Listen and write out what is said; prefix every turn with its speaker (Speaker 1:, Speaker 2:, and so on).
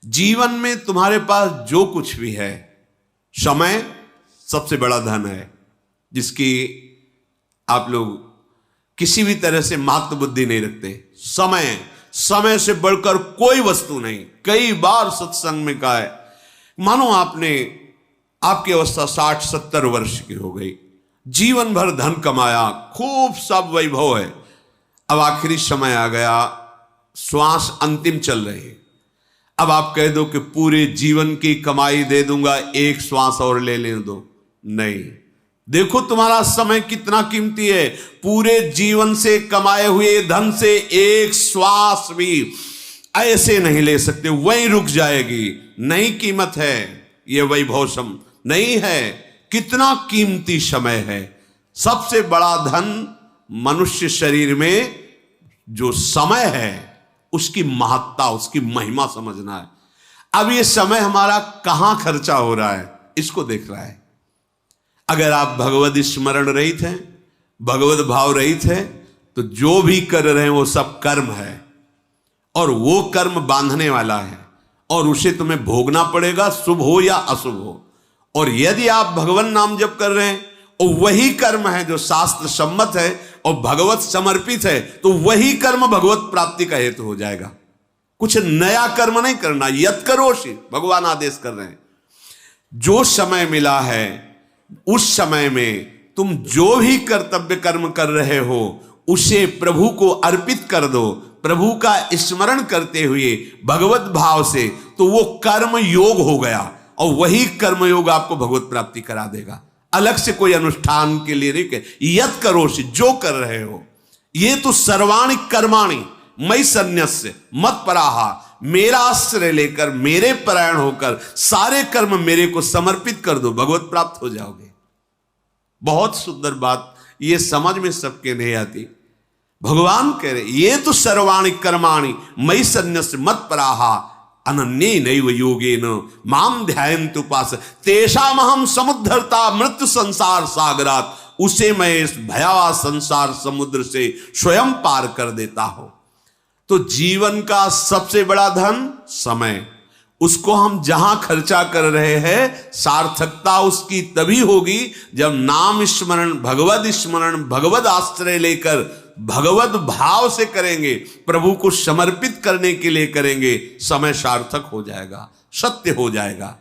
Speaker 1: जीवन में तुम्हारे पास जो कुछ भी है, समय सबसे बड़ा धन है, जिसकी आप लोग किसी भी तरह से मात्र बुद्धि नहीं रखते। समय से बढ़कर कोई वस्तु नहीं। कई बार सत्संग में कहा है, मानो आपकी अवस्था 60-70 वर्ष की हो गई, जीवन भर धन कमाया, खूब सब वैभव है, अब आखिरी समय आ गया, श्वास अंतिम चल रही है, अब आप कह दो कि पूरे जीवन की कमाई दे दूंगा, एक श्वास और ले लेने दो। नहीं, देखो तुम्हारा समय कितना कीमती है। पूरे जीवन से कमाए हुए धन से एक श्वास भी ऐसे नहीं ले सकते, वहीं रुक जाएगी। नहीं कीमत है, ये वैभव नहीं है। कितना कीमती समय है। सबसे बड़ा धन मनुष्य शरीर में जो समय है, उसकी महत्ता, उसकी महिमा समझना है। अब ये समय हमारा कहां खर्चा हो रहा है, इसको देख रहा है। अगर आप भगवत स्मरण रहित हैं, भगवत भाव रहित हैं, तो जो भी कर रहे हैं वो सब कर्म है, और वो कर्म बांधने वाला है, और उसे तुम्हें भोगना पड़ेगा, शुभ हो या अशुभ हो। और यदि आप भगवान नाम जप कर रहे हैं और वही कर्म है जो शास्त्र सम्मत है और भगवत समर्पित है, तो वही कर्म भगवत प्राप्ति का हेतु हो जाएगा। कुछ नया कर्म नहीं करना, यत करोषि भगवान आदेश कर रहे हैं। जो समय मिला है उस समय में तुम जो भी कर्तव्य कर्म कर रहे हो उसे प्रभु को अर्पित कर दो, प्रभु का स्मरण करते हुए भगवत भाव से, तो वो कर्म योग हो गया, और वही कर्म योग आपको भगवत प्राप्ति करा देगा। अलग से कोई अनुष्ठान के लिए नहीं कहे, यत करोषि, जो कर रहे हो। ये तो सर्वाणि कर्माणि मयि सन्न्यस्य मत पराहा, मेरा आश्रय लेकर, मेरे परायण होकर सारे कर्म मेरे को समर्पित कर दो, भगवत प्राप्त हो जाओगे। बहुत सुंदर बात, ये समझ में सबके नहीं आती। भगवान कह रहे ये तो सर्वाणि कर्माणि मयि सन्न्यस्य मत पराहा अनन्येनैव योगेन माम ध्यायन्तु उपास तेषामहं समुद्धरता मृत्यु संसार सागरात, उसे मैं इस भयावह संसार समुद्र से स्वयं पार कर देता हूं। तो जीवन का सबसे बड़ा धन समय, उसको हम जहां खर्चा कर रहे हैं, सार्थकता उसकी तभी होगी जब नाम स्मरण, भगवत आश्रय लेकर भगवत भाव से करेंगे, प्रभु को समर्पित करने के लिए करेंगे, समय सार्थक हो जाएगा, सत्य हो जाएगा।